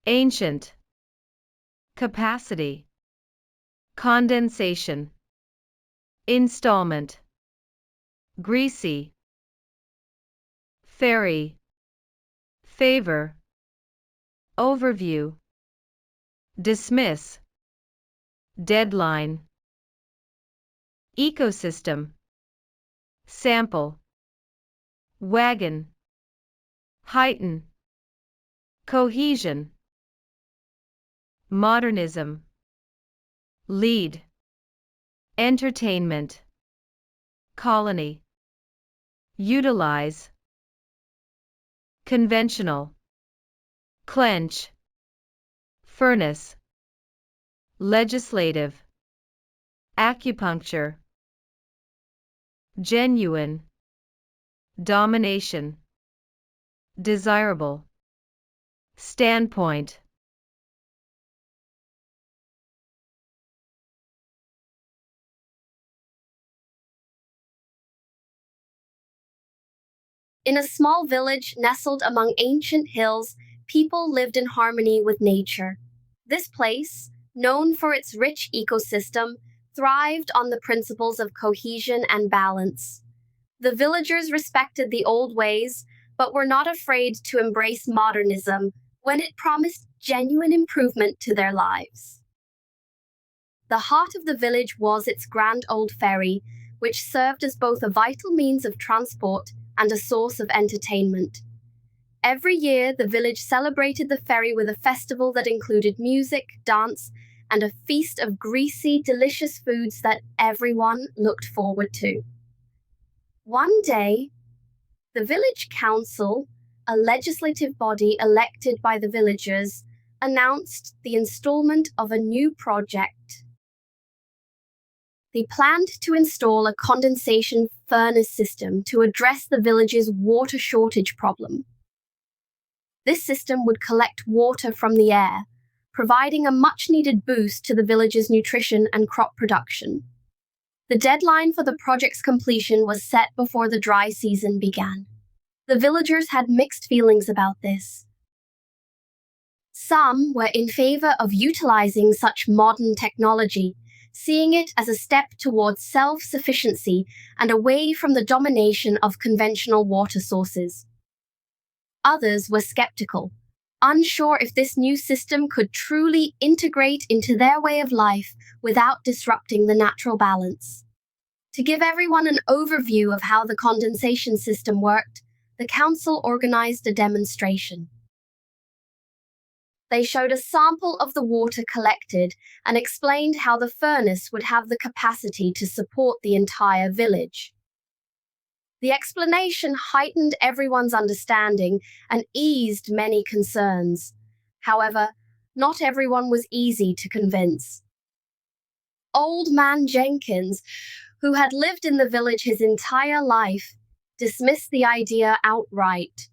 ancient, capacity, condensation, installment, greasy, ferry, favor, overview, dismiss, deadline, ecosystem, sample, wagon, heighten, cohesion, modernism, lead, entertainment, colony, utilize, conventional, clench, furnace, legislative, acupuncture, genuine, domination, desirable, standpoint. In a small village nestled among ancient hills, people lived in harmony with nature. This place, known for its rich ecosystem, thrived on the principles of cohesion and balance. The villagers respected the old ways, but were not afraid to embrace modernism when it promised genuine improvement to their lives. The heart of the village was its grand old ferry, which served as both a vital means of transport and a source of entertainment. Every year, the village celebrated the ferry with a festival that included music, dance, and a feast of greasy, delicious foods that everyone looked forward to. One day, the village council, a legislative body elected by the villagers, announced the installment of a new project. They planned to install a condensation furnace system to address the village's water shortage problem. This system would collect water from the air, providing a much-needed boost to the village's nutrition and crop production. The deadline for the project's completion was set before the dry season began. The villagers had mixed feelings about this. Some were in favor of utilizing such modern technology, seeing it as a step towards self-sufficiency and away from the domination of conventional water sources. Others were skeptical, unsure if this new system could truly integrate into their way of life without disrupting the natural balance. To give everyone an overview of how the condensation system worked, the council organized a demonstration. They showed a sample of the water collected and explained how the furnace would have the capacity to support the entire village. The explanation heightened everyone's understanding and eased many concerns. However, not everyone was easy to convince. Old Man Jenkins, who had lived in the village his entire life, dismissed the idea outright.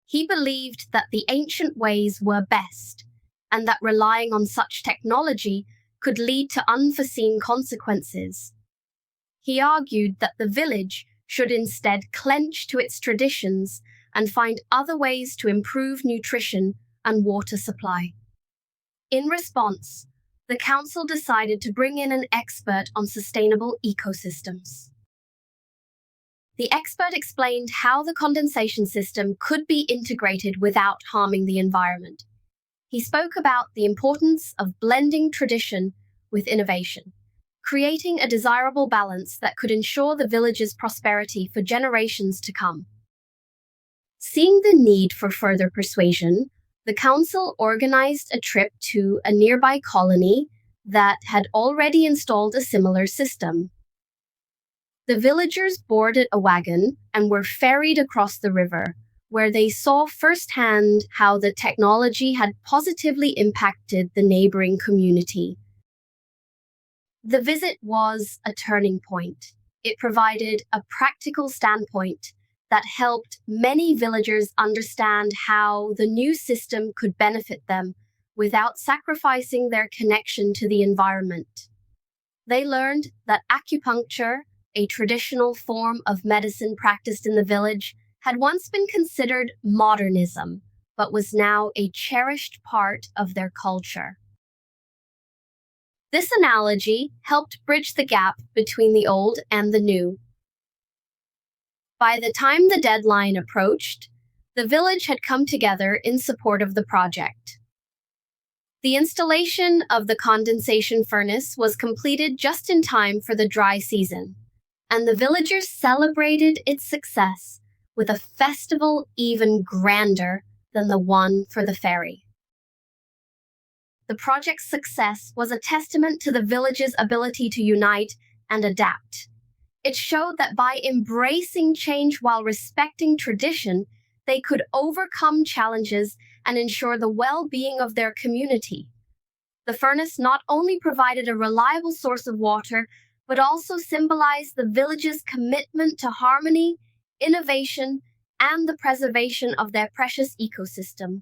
He believed that the ancient ways were best, and that relying on such technology could lead to unforeseen consequences. He argued that the village should instead clench to its traditions and find other ways to improve nutrition and water supply. In response, the council decided to bring in an expert on sustainable ecosystems. The expert explained how the condensation system could be integrated without harming the environment. He spoke about the importance of blending tradition with innovation, creating a desirable balance that could ensure the village's prosperity for generations to come. Seeing the need for further persuasion, the council organized a trip to a nearby colony that had already installed a similar system. The villagers boarded a wagon and were ferried across the river, where they saw firsthand how the technology had positively impacted the neighboring community. The visit was a turning point. It provided a practical standpoint that helped many villagers understand how the new system could benefit them without sacrificing their connection to the environment. They learned that acupuncture, a traditional form of medicine practiced in the village, had once been considered modernism, but was now a cherished part of their culture. This analogy helped bridge the gap between the old and the new. By the time the deadline approached, the village had come together in support of the project. The installation of the condensation furnace was completed just in time for the dry season, and the villagers celebrated its success with a festival even grander than the one for the ferry. The project's success was a testament to the village's ability to unite and adapt. It showed that by embracing change while respecting tradition, they could overcome challenges and ensure the well-being of their community. The furnace not only provided a reliable source of water, but also symbolized the village's commitment to harmony, innovation, and the preservation of their precious ecosystem.